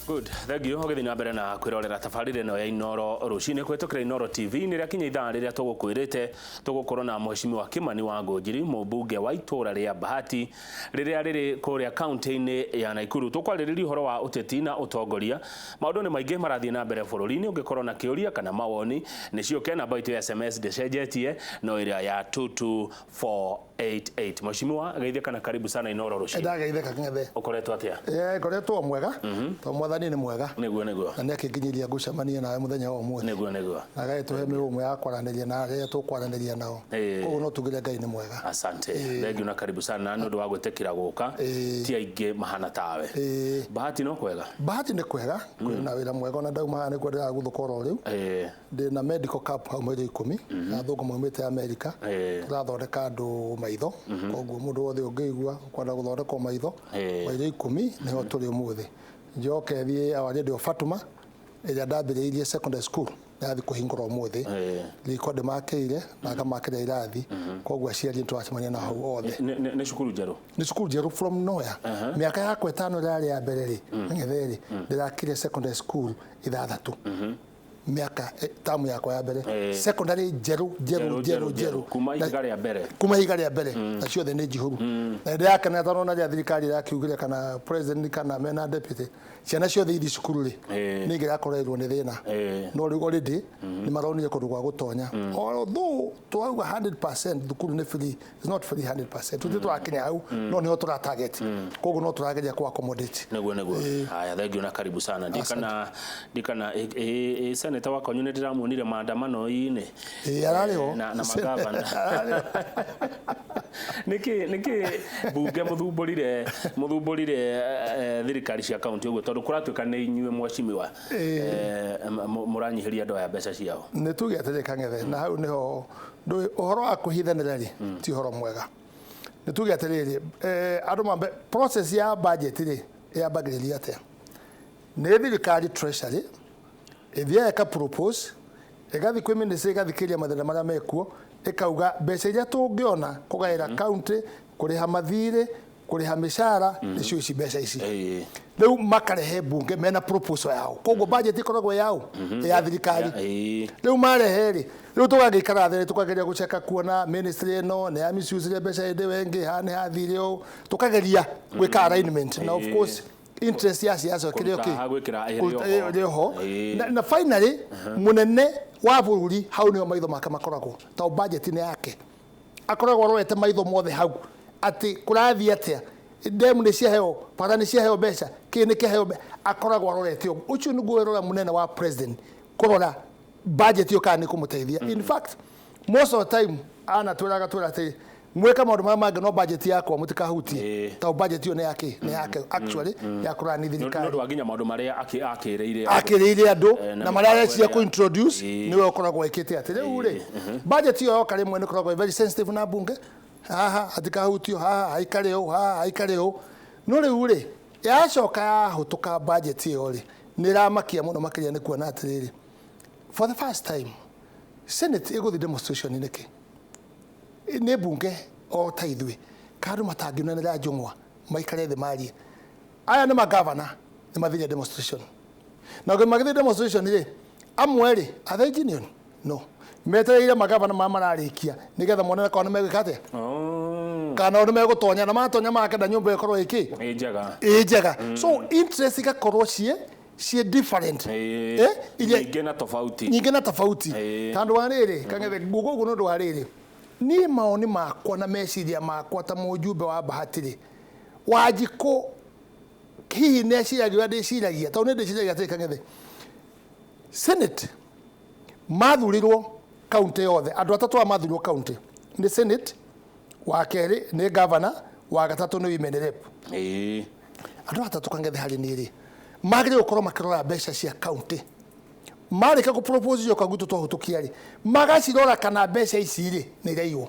Good. Thank you. Ogethina mbere na kwirorera tabarire no ya iNooro Ruciini kwetokera iNooro TV ni rakinya ithaa riria tugukwirite tugukorwo na mheshimiwa Kimani Ngunjiri mubunge wa itura ria Bahati riria riri kuria county-ini ya Nakuru. Tukwaririria uhoro wa uteti na utongoria. Maundu ni maingi marathie na mbere bururi-ini ungikorwo na kiuria kana mawoni nicio ke namba itu ya SMS decenjetie no iria ya 22488. Mheshimiwa geithia kana karibu sana iNooro Ruciini. Ndageitheka ng'ethe. Ukoretwo atia? Ngoretwo mwega. To mwathani ni mwega. Niguo. Na niakinginyiria ngucamania nawe muthenya wa umuthi. Niguo. Na gaituhe mirumwe ya kwaraniria na aria tukwaraniria nao. Koguo no tugire Ngai ni mwega. Asante. Thengiu na karibu sana nundu wa gwetekira guka. Ti aingi mahana tawe. Bahati no kwega. Bahati ni kwega. Kwina wira mwega na ndauma ni kwendera guthukora riu. Ndi na medical camp ha mweri 10 na thuko maumite America. Turathondeka andu maitho. Koguo mundu wothe ungiigua kwenda guthondeka maitho. Mweri 10 niho turi umuthi. Njoke thie awaje ndio Fatuma ila ndambiriirie secondary school ndathi kuhingura umuthi record makeire na kamakire irathi koguo aciari ntwacemania na hau othe ni shukuru jeru from nowhere miaka yakwa 5 rari ya mbere ri ngetheri ndirakire secondary school ithathatu miaka tamu yakwa ya mbere secondary jeru kuma igari ya mbere na ciothe ni jihuru na ndaka na tarona ya thirikari ya kiugire kana president kana mena deputy ciana ciothe ithi cukuru ri ni ngira koreirwo ni thina no rigo rindi ni maronire kundu gwa gutonya although twauga 100% thukuru ni free is not free 100% tuthi twakinya hau no niho tura target koguo no turageria ku accommodate neguo haya thank you na karibu sana ndikana seneta wa konyu ndiramuonire maandamano ine arariho na magavana niki bunge muthumburire thirikari cia county uguo tondu kuratuika ni inyue mwashimiwa muranyihiria ndo ya mbeca ciao ni tuge atereka ng'ethe na hau niho uhoro wa kuhithanira ri ti uhoro mwega ni tuge ateriri andu mambe process ya budget ri ya bagiriria atia ni thirikari treasury ithia eka propose egathi kwi ministry egathikiria mathina maria mekuo ekauga mbeca iria tungiona kugaira county kuriha mathire kuriha mishara nicio ici mbeca ici riu makarehe bunge mena proposal yao koguo budget ikoragwo yao ya thirikari riu marehe ri riu tugagikara thiri tukageria gucheka kuona ministry eno ne ya misuse mbeca inde wengi hane hathire o tukageria gwika alignment na of course interest ya siasa kirio ki riho na finally munene wa bururi hau niho maitho make makoragwo ta budget ni yake akoragwo roete maitho mothe hau ati kurathi atia ndemu ni ciaheo para ni ciaheo mbeca kini kiheo akoragwo roete ucio niguo rora munene wa president kurora budget yo kana kumuteithia in fact most of the time ana twiraga ati mweka maundu mangĩ no budget yakwa mutikahutie ta budget yo ne yake actually ya kurani thirikari no waginya maundu maria akiriire andu na maria cia ku introduce niwe ukoragwo ikite ati riu ri budget yo kare mwene ukoragwo very sensitive na bunge atikahutio aikareo no riu ri yacoka hutuka budget yo ri niramakia muno makiria ni kuona atiriri for the first time senate iguthi demonstration niki ne bunge o taithwe kadu matangionanira njungwa maikare the mari aya ni magavana ni mathire demonstration na go magire demonstration ri amweri athe union no metereire magavana mararikia nigetha monene kana megikate kana ono megutonya na matonya make na nyumba ikorwo iki njega so interest igakorwo cie different nyingi na tofauti tandu wariri kang'ethe gugu no ndo wariri ni maoni makwa na meciria makwa ta mujumbe wa Bahati ri wajiko hihi ne ciragia ndiciragia to ne ndiciragia tika ng'ethe senate mathurirwo county yothe andu atatu mathurirwo county ni senate wa keri ni governor wa gatatu ni women rep andu atatu kang'ethe hari ni ri magire ukorwo makirora mbeca cia county marika ku propose yo kagutu to hutukiari magacirora kana mbeca ici ri ni raiwo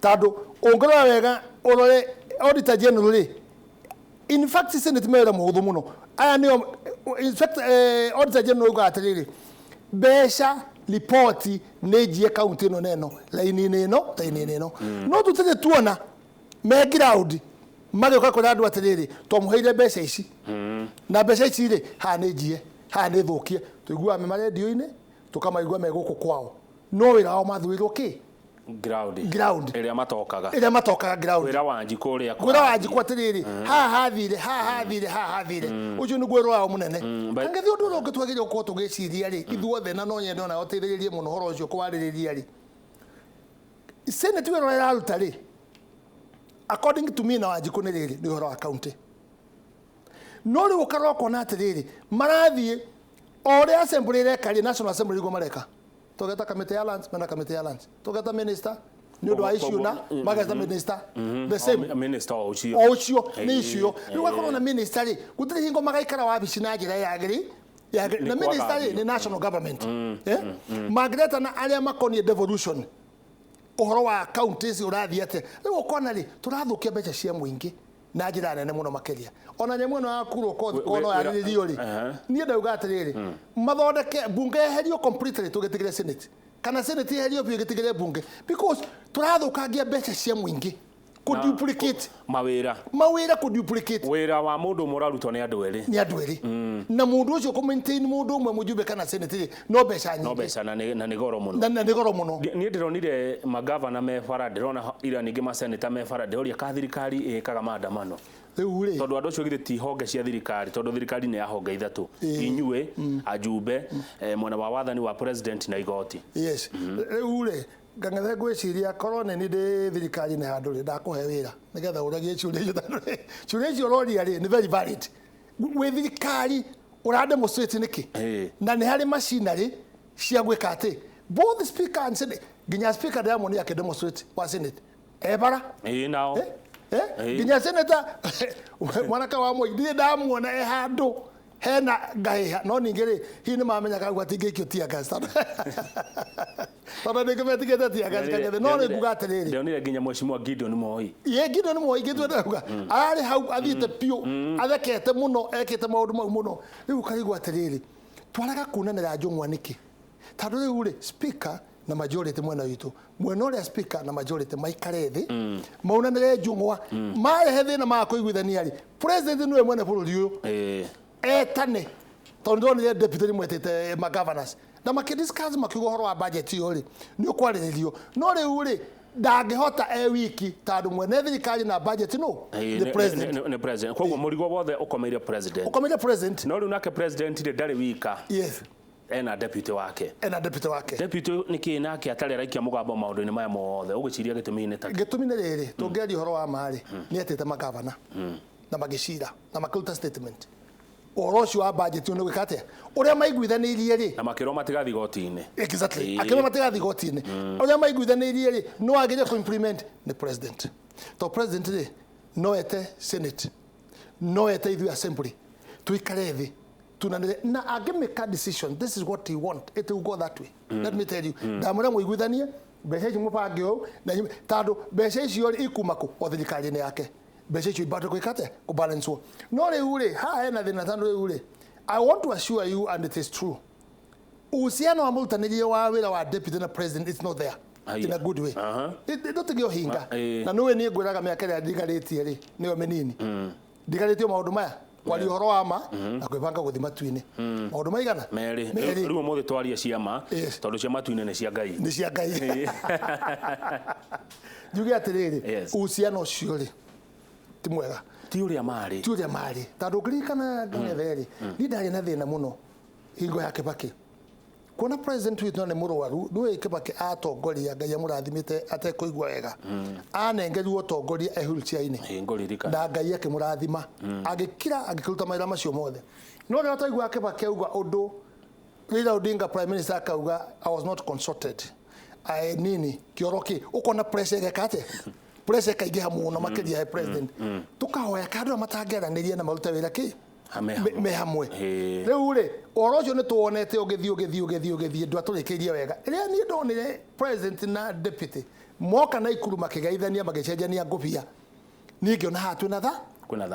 tando ongora wega orore auditor general ri in fact senate mera muhuthu muno aya ni in fact auditor general ugatiriri mbeca report ni jie county no neno laini neno no tutete tuona me ground mari ka kora andu atiriri to muheire mbeca ici na mbeca ici ri ha ni njie ha ni thukie tuigua me marendio-ini tukamaigua me guku kwao no wira wao mathuirwo ki ground iria matokaga ground wira wanji kuria kwa tiriri ha hathire ucio ni gwiro wao munene kangethi undu ro ngitwagirio ko tugiciria ri ithuothe na no nyende ona oteithiririe muno horo ucio kwaririria ri senate wira iraruta ri according to me na wanji kuniriri ni horo wa county no ri ukaroko na atiriri marathie ore assembly rekari national assembly go mareka togeta committee ya lands mena committee ya lands togeta minister ni ndo issue na mageta minister the same minister ocio ni issue ni wakoro na minister ri gutiri hingo magaikara wabici na njira yagiri na minister ni national government magreta na aria makonie devolution uhoro wa counties urathiete riu ukona ri turathukia mbeca cia muingi na njira nene muno makeria ona nyemu no akuru kono ya rio ri ni ndauga atiriri mathondeke bunge herio completely tugetigire senate kana senate herio pio getigire bunge because turathukangia mbeca cia muingi ku duplicate mawira ku duplicate wira wa mundu murarutwo ni andu eri na mundu ucio ku maintain mundu umwe mujumbe kana senate no mbeca nyingi na ni goro muno ni ndironire magavana me fara ndirona ira ningi ma senator me fara ndoria ka thirikari ikaga maandamano uri tondu andu acio githĩ ti honge cia thirikari tondu thirikari ni ya honge ithatu inyue ajumbe mwena wa wathani wa president na igoti yes uri gangathe gwiciria korone ni ndi thirikari na handu ri ndakuhe wira nigetha uragie ciuria icio roria ri ni very valid we thirikari ura demonstrate niki na ni hari machinery cia gwika ati both the speaker and senate ginya speaker Diamond yake demonstrate wa senate ebara nao ginya senator mwanaka wa moi ndi ndamuona handu hena gahiha no ningiri hi ni mamenya ka gwatinge kio tia gas tada ngemetigete tia gas kagete no ni nguga atiriri ndio ni ginya mheshimiwa Gideon Moi Gideon Moi gitwenda kuga ari hau athite pio athekete muno ekite maundu mau muno riu karigwa atiriri twaraga kunanira njungwa niki tondu riu ri speaker na majority mwena witu mwena uria speaker na majority maikare thi maunanire njungwa marehe thina ma kuiguithania ri president niwe mwene bururi uyu etane tondu ni deputy mwetete ma governors na makidiscuss makiugo horo wa budget yo ri ni ukwariririo no riu ri ndangihota wiki tondu mwene thirikari na budget no the president koguo murigo wothe ukomeire president no riu nake president ri ndari wika yes ena deputy wake deputy niki nake atari raikia mugambo maundu-ini maya mothe ugiciria gitumi ni riri tungeri horo wa mari ni atete magavana na magicira na makuta statement orocio wa budget no gwikate uria maiguithanirie ri na makiro matigathi goti-ini exactly akiro matigathi goti-ini uria maiguithanirie ri no agire ku implement the president to president ri no ete senate no ete ithu assembly tuikare thi tunanire na make a decision this is what he want it will go that way let me tell you ndamura muiguithanie mbeca icio mupange o na tondu mbeca icio ikumako o thirikari-ini yake mbeca icio ibate gwikate ku balance wo no riu ri ha hena thina tondu riu ri I want to assure you and it is true uhusiano wa murutanirie wa wira wa deputy na president it's not there in a good way ndotigio hinga na nowe ni ngwiraga miaka ria ndigaritie ri niyo menini ndigaritie maundu maya wali horo wa ma na kwibanga guthi matu-ini maundu maigana meri riu mothe twaria ciama tondu cia matu-ini ni cia ngai njuge atiriri uhusiano ucio ri ti mwega ti uria mari tondu ngirikana ngetheri ni ndari na thina muno hingo ya Kibaki kuona president witu ni murwaru niwe Kibaki atongoria ngai amurathimite atekuigua wega anengerirwo tongoria ehulcia-ini na ngai akimurathima agikira agikuruta mawira macio mothe no ria ataigua Kibaki auga undu Raila Odinga prime minister akauga I was not consulted nini kioroki ukona pressure gekate pressure kaingiha muno makiria ya president tukahoya kandu matangeranirie na maruta wira ki me hamwe riu ri orocio ni tuonete ugithii ndu aturikirie wega ria ni ndonire president na deputy moka na ikuru makigaithania magicenjania ngubia ningi ona hatu na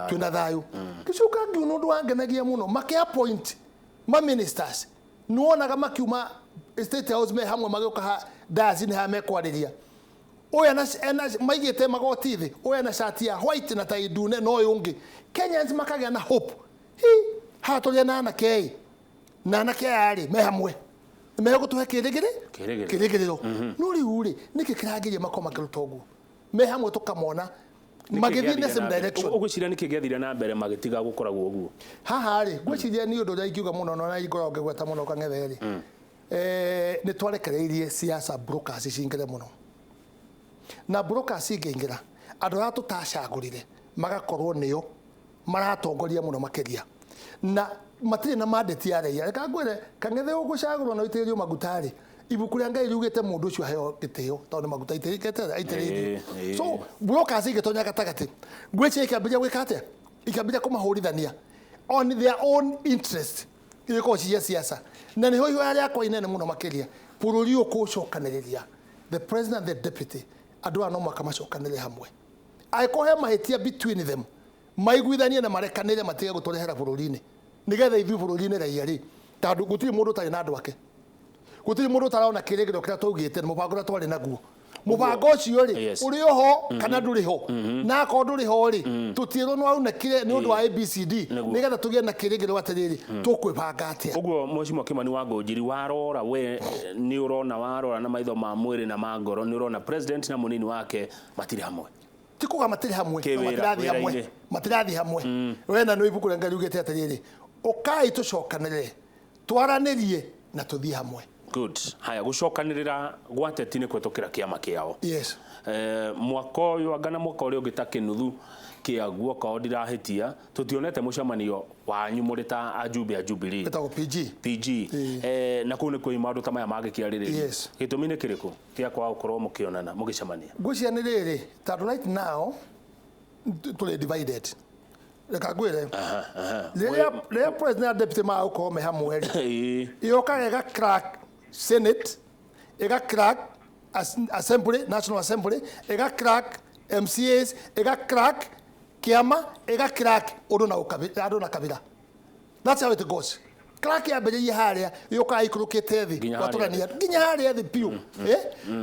twina thayu gicuka ngiuna ndu wangenagia muno maki appoint ma ministers nuonaga makiuma state house me hamwe magioka dazi ni ha mekwariria oya na maigite magoti thi oya na shati ya white na tai ndune no yungi Kenyans makagĩa na hope haturia na anake na anake ari me hamwe mego tuhe kirigiriro no riu ri niki kiragiria makoma kirutogu me hamwe tukamona magithi in the same direction ugwiciria niki gĩathire na mbere magitiga gukoragwo ũguo haha ri gwiciria ni undu ngiuga muno na igoro ngegweta muno kang'etheri ni twarekereirie siasa brokers cingire muno na brokers ingĩingĩra andũ arĩa tutacagũrire magakorwo nĩo maratongoria muno makeria na matire na mandate ya raia reka ngwire kang'ethe ũgũcagũrwo na itĩrio magutari ibuku rĩa Ngai riugĩte mũndũ ũcio aheo gĩtĩo tondũ maguta itĩrĩtie so brokers igĩtonya gatagati ngwĩciria ikĩambĩrĩria gwĩka atĩa ikĩambĩrĩria kũmahũrithania on their own interest irĩkorwo cia siasa na nĩho ihoya rĩakwa inene mũno makĩria bũrũri ũkũcokanĩrĩria the president and the deputy andũ aya no mũhaka macokanĩrĩre hamwe angĩkorwo he mahĩtia between them maiguithanie na marekanĩre matige gũtũrehera bũrũri-inĩ nigetha ithuĩ bũrũri-inĩ raia rĩ tondũ gũtirĩ mũndũ ũtarĩ na andũ ake gũtirĩ mũndũ ũtarona kĩrĩgĩrĩro kĩrĩa twaugĩte mũbango ũrĩa twarĩ naguo mũbango ũcio rĩ ũrĩ ho kana ndũrĩ ho na akorwo ndũrĩ ho rĩ tũtirwo no aunakire nĩ ũndũ wa ABCD nigetha tũgĩe na kĩrĩgĩrĩro atĩrĩrĩ tũkwĩbanga atĩa ũguo Mheshimiwa Kimani wa Ngunjiri warora we nĩ ũrona warora na maitho ma mwĩrĩ na ma ngoro nĩ ũrona president na mũnini wake matirĩ hamwe tikuga matirĩ hamwe matirathi hamwe wena nĩ ibuku rĩa Ngai riugĩte atĩrĩrĩ ukai tũcokanĩrĩre twaranĩrie na tũthiĩ hamwe good haya gucokanirira gwateti ni kwetokira kiama kiao yes mwaka uyu angana mwaka uri ungita kinuthu kiaguo kao ndirahitia tutionete mucemanio wanyu muri ta ajumbe a Jubilee betagwo PG na kune kwi maundu ta maya magikiarĩrĩria yes gitumi ni kiriku kia kwa ukorwo mukionana mugicemania ngwĩciria nĩ rĩrĩ tondũ right now tũrĩ divided reka ngwĩre rĩrĩa president na deputy magũkorwo me hamwe rĩ ĩyokaga ĩga crack Senate ĩga crack Assembly National Assembly ĩga crack MCAs ĩga crack kiama ĩga crack ũndũ na kabira that's how it goes crack yambĩrĩirie harĩa ĩyokaga ikũrũkĩte thĩ watũrania nginya harĩa thĩ piũ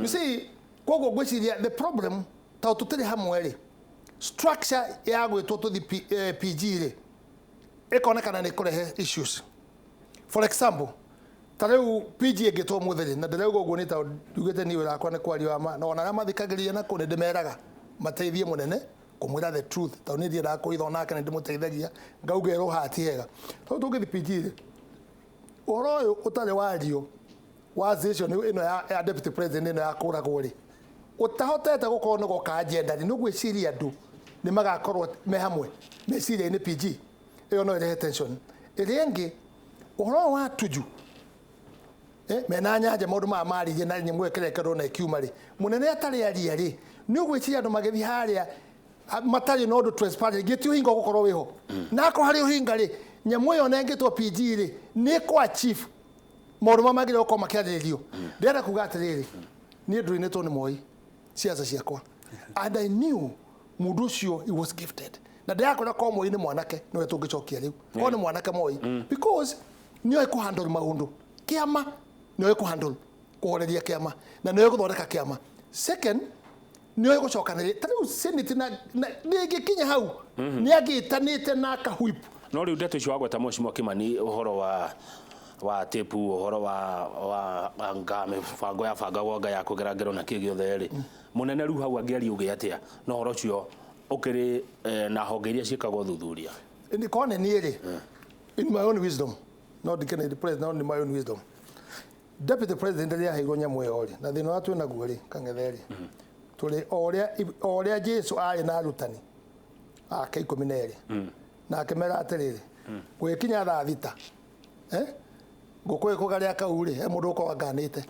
you see koguo ngwĩciria the problem ta tũtirĩ hamwe rĩ structure ya gwĩtwo tũthi PG rĩ ĩkonekana nĩ kũrehe issues for example tareu PG ĩngĩtwo mũtheri na ndĩrauga ũguo nĩ ta ndugĩte niĩ wĩra wakwa nĩ kwaria wa ma na ona arĩa mathikagĩrĩria na kũnĩ ndĩmeraga mateithie mũnene kũmwĩra the truth tondũ niĩ ndiendaga kũitha nake nĩ ndĩmũteithagia ngauga ĩrwo hati hega tondũ tũngĩthi PG rĩ ũhoro ũyũ ũtarĩ wario wa decision ĩno ya deputy president ĩno ya kũragwo rĩ ũtahotete gũkorwo nĩ goka agenda nĩ gwĩciria andũ nĩ magakorwo me hamwe meciria-inĩ PG ĩyo no ĩrehe tension ĩrĩa ĩngĩ ũhoro wa tuju mena nyanja maũndũ maya maririe na nyamũ ĩkerekerwo na ikiuma rĩ mũnene atarĩ aria rĩ nĩ ũgwĩciria andũ magĩthiĩ harĩa matarĩ na ũndũ transparent gĩtio hinga gũkorwo wĩho na akorwo harĩ ũhinga rĩ nyamũ ĩyo na ĩngĩtwo PG rĩ nĩ kwa chief maũndũ maya magĩrĩirwo gũkorwo makĩarĩrĩrio ndĩrenda kuga atĩrĩrĩ niĩ ndũinĩtwo nĩ Moi ciaca ciakwa and I knew mundu ucio he was gifted na ndakora ko Moi ni mwanake no tũngĩcokia rĩu ko ni mwanake Moi because nĩoĩ kũ handle maũndũ kiama nĩoĩ kũ handle kũhoreria kiama na nĩoĩ gũthondeka kiama second nĩoĩ gũcokanĩrĩria tarĩu senate na ndĩngĩkinya hau nĩagĩtanĩte na kahuip no rĩu ndeto icio wagweta Mheshimiwa Kimani ũhoro wa tepu ũhoro wa mibango ya bangagwo nga ya kũgera ngero na kĩ gĩothe rĩ mũnene rĩu hau angĩaria uge atĩa no ũhoro ũcio ũkĩrĩ na honge iria ciĩkagwo thuthuria ndikone niĩ rĩ in my own wisdom not the president not in my own wisdom deputy president rĩrĩa aheirwo nyamũ ĩyo rĩ na thĩna wa twĩ naguo rĩ kang'ethe rĩ tũrĩ ũrĩa Jesu arĩ na arutani ake 12 na akĩmera atĩrĩrĩ gwĩkinya thaa thita ngũkũ ĩkũgarĩa kau rĩ he mũndũ ũkorwo nganĩte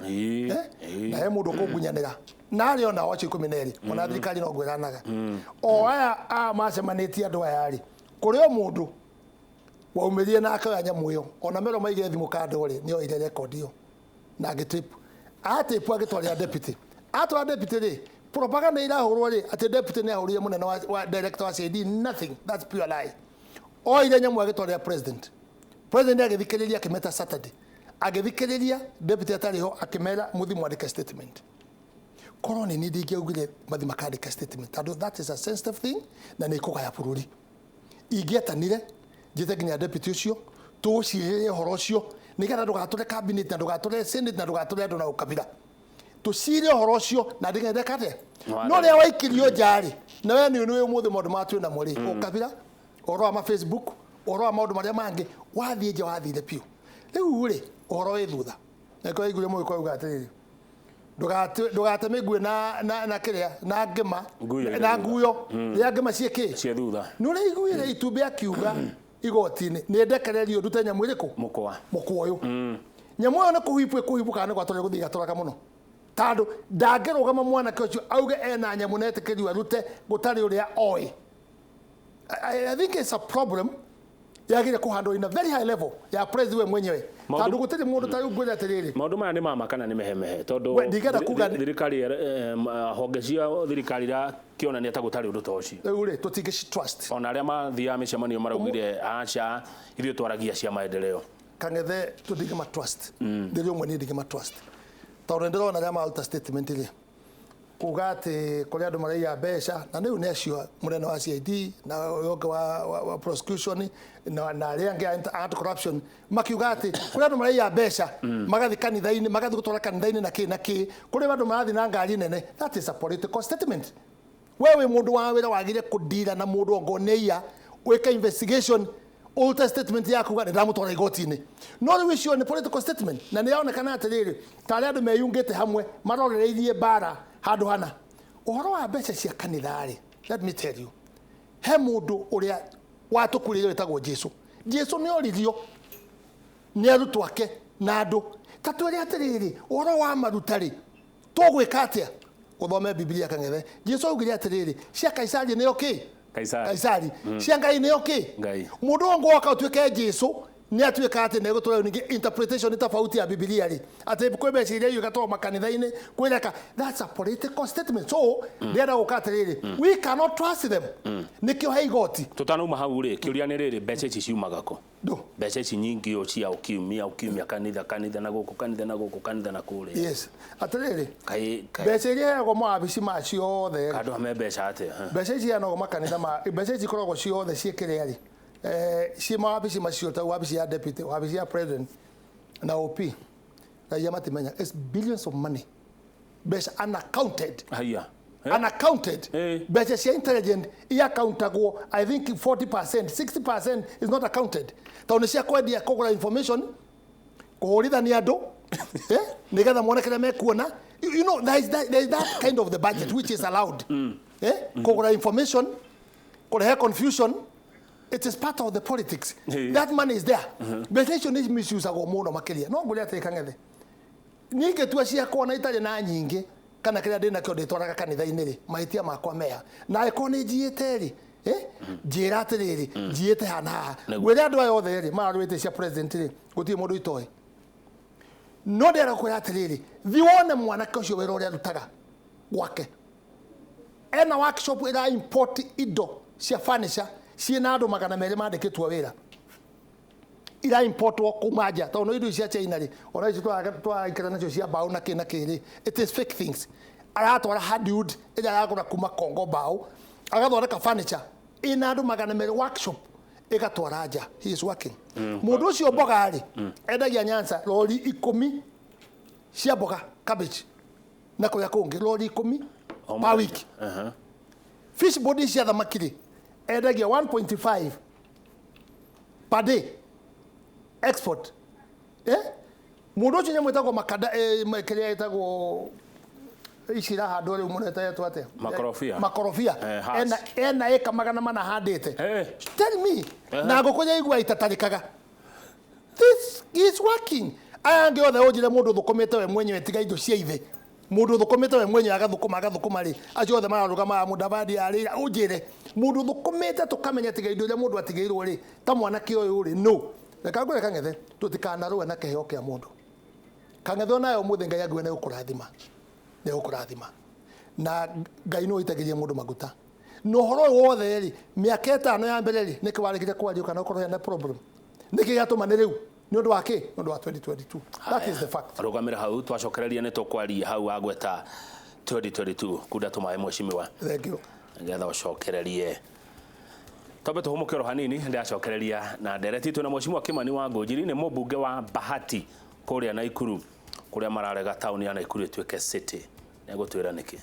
na he mũndũ ũkũngunyanĩra na arĩ ona wacio 12 ona thirikari no ngwĩranaga o aya macemanĩtie andũ aya rĩ kũrĩ o mũndũ waumĩrie na akaya nyamũ ĩyo ona mero maige thimũ kando rĩ nĩ oire record ĩyo na agĩtape agĩtwarĩra deputy atwara deputy rĩ propaganda irahũrwo rĩ atĩ deputy nĩ ahũrire mũnene wa director wa CID nothing that's pure lie oire nyamũ agĩtwarĩra president agĩthikĩrĩria akĩmeta Saturday agĩthikĩrĩria deputy atarĩ ho akĩmera muthi mwandĩke statement korwo nĩ niĩ ndingĩaugire mathi makandĩka statement tondũ that is a sensitive thing na nĩ kũgaya bũrũri ingĩetanire njĩte nginya deputy ũcio tũcirĩrĩre ũhoro ũcio nĩgetha ndũgatũre cabinet na ndũgatũre senate na ndũgatũre andũ na ũkabira tũcire ũhoro ũcio na ndĩgetheka atĩa no rĩrĩa waikirio njarĩ na we nĩ ũmũthĩ maũndũ matwĩ namo rĩ ũkabira ũhoro wa Facebook ũhoro wa maũndũ marĩa mangĩ wathiĩ nja wathire piũ rĩu rĩ ũhoro wĩ thutha nĩko aiguire mũgĩkũyũ uga atĩrĩrĩ ndũgateme nguo na kĩrĩa na ngema na nguyo rĩrĩa ngema ciĩkĩ cia thutha nĩ ũraiguire Itumbĩ akiuga igoti-inĩ nĩ ndekererio ndute nyamũ ĩrĩkũ mũkwa ũyũ nyamũ ĩyo nĩ kũhibũ kana nĩ gwatũre gũthiĩ gatũraga mũno tandũ ndangĩrũgama mwanake ũcio auge ena nyamũ na etĩkĩrio arute gũtarĩ ũrĩa oĩ I think it's a problem yagire kuhandwo in a very high level ya president mwenyewe tandũ gũtirĩ mũndũ ta ngwĩra atĩrĩrĩ maũndũ maya nĩ mama kana nĩ mehemehe tondũ thirikari honge cia thirikari ira kĩonania ta gũtarĩ ũndũ ta ũcio rĩu rĩ tũtingĩ trust ona arĩa mathiaga mĩcemanio maraugire aca ithuĩ twaragia cia maendeleo Kang'ethe tũtingĩ trust ndĩrĩ ũmwe niĩ ndingĩ trust tondũ ndĩrona arĩa maruta statement rĩ kuga atĩ kũrĩ andũ maraiya mbeca na rĩu nĩ acio mũnene wa CID na yonge wa prosecution na arĩa angĩ anti corruption makiuga atĩ kũrĩ andũ maraiya mbeca magathi kanitha-inĩ magathi gũtwara kanitha-inĩ na kĩ kũrĩ andũ marathi na ngari nene that is a political statement wewe mũndũ wa wĩra wagire kũdira na mũndũ ongoneia weka investigation ultra statement yaku ga ndamutwara igoti-inĩ no rĩu icio nĩ political statement na nĩ yaonekana atĩrĩrĩ ta arĩa andũ meyungĩte hamwe marorereirie bara handũ hana ũhoro wa mbeca cia kanitha-rĩ let me tell you he mũndũ ũrĩa watũkũrĩire wĩtagwo Jesũ nĩ oririo nĩ arutwo ake na andũ ta twĩre atĩrĩrĩ ũhoro wa maruta-rĩ tũgwĩka atĩa ũthome Biblia Kang'ethe Jesũ augire atĩrĩrĩ cia Kaisari nĩyo kĩ Kaisari cia Ngai nĩyo kĩ mũndũ ongoka ũtuĩke Jesũ nĩ atuĩka atĩ nĩ gũtũra ningĩ interpretation tofauti ya Biblia rĩ atĩ kwĩ mbeca iria igatwarwo makanitha-inĩ kwĩreka that's a political statement so ndĩrenda gũka atĩrĩrĩ we cannot trust them nĩkĩo he igoti tũtanauma hau rĩ kĩũria nĩ rĩrĩ mbeca ici ciumaga kũ mbeca ici nyingĩ o cia ukiumia kanitha na gũkũ na kũrĩa yes atĩrĩrĩ mbeca iria heagwo mawabici ma ciothe andũ ame mbeca atĩa mbeca ici heanagwo makanitha mbeca ici ikoragwo ciothe ciĩkĩrĩa rĩ si mawabici macio ta wabici ya deputy wabici ya president na OP na ya matimenya it's billions of money best unaccounted unaccounted best cia intelligent accountagwo I think 40% 60% is not accounted tondũ cia kwendia kũgũra information kũhũrithania andũ nigetha monekere mekuona you know there is that kind of the budget which is allowed kũgũra information kũrehe confusion. It is part of the politics. That money is there. But nation is misusagwo mũno makĩria. No ngũrĩa atĩ Kang'ethe. Ningĩ tua ciakwa na itarĩ na nyingĩ kana kĩrĩa ndĩ nakĩo ndĩtwaraga kanitha-inĩ rĩ mahĩtia makwa meha. Na ĩkorwo nĩ njiĩte rĩ njĩra atĩrĩrĩ njiĩte haha. Ngwĩre andũ aya othe rĩ mararwĩte cia president rĩ gũtirĩ mũndũ itoĩ. No ndĩrenda kwĩra atĩrĩrĩ thiĩ wone mwanake ũcio wĩra ũrĩa arutaga gwake. Ena workshop ĩra import indo cia furniture ciena andũ magana merĩ mandĩkĩtwo wĩra ira importwo kuma nja tondũ indo cia China rĩ ona icio twaikara nacio cia mbaũ na kĩrĩ it is fake things aratwara hardwood ĩrĩa aragũra kuma Congo mbaũ agathondeka furniture ina andũ magana merĩ workshop ĩgatwara nja he is working mũndũ ũcio mboga rĩ endagia Nyanza lori 10 cia mboga cabbage na kũrĩa kũngĩ lori 10 per week fish body cia thamaki rĩ endagia 1.5 per day export mũndũ ũcio nyamũ ĩtagwo makanda kĩrĩa ĩtagwo icira handũ rĩu mũno ĩtetwo atĩa makorobia ena eka magana mana handĩte tell me na ngũkũ ya igua itatarĩkaga this is working aya angĩ othe ũnjire mũndũ thũkũmĩte we mwenyewe tiga indo cia ithe mũndũ thũkũmĩte we mwenyewe agathũkũma rĩ acio othe mararũgama Mudavadi arĩ ũnjire mũndũ thũkũmĩte tũkamenya tiga indo iria mũndũ atigĩirwo rĩ ta mwanake ũyũ rĩ no reka ngwĩre Kang'ethe tũtikanarũe na kĩheo kĩa mũndũ Kang'ethe onayo mũthĩ Ngai aguo nĩ gũkũrathima na Ngai no itagĩria mũndũ maguta no horo wothe rĩ mĩaka 5 ya mbere rĩ nĩkĩ warĩkire kwaria kana ũkorwo na problem nĩkĩ gĩatũmane rĩu nĩ ũndũ wa kĩ nĩ ũndũ wa 2022 that is the fact rũgamĩra hau twacokereria nĩ tũkwaria hau agweta 2022 kuda tumaye mheshimiwa. Thank you. Ngetha ucokererie tobe tuhumukiro hanini ndacokereria na ndereti tu na mheshimiwa Kimani Ngunjiri ni mubunge wa Bahati kuria Naikuru kuria mararega tauni ya Naikuru ituike city negutwira niki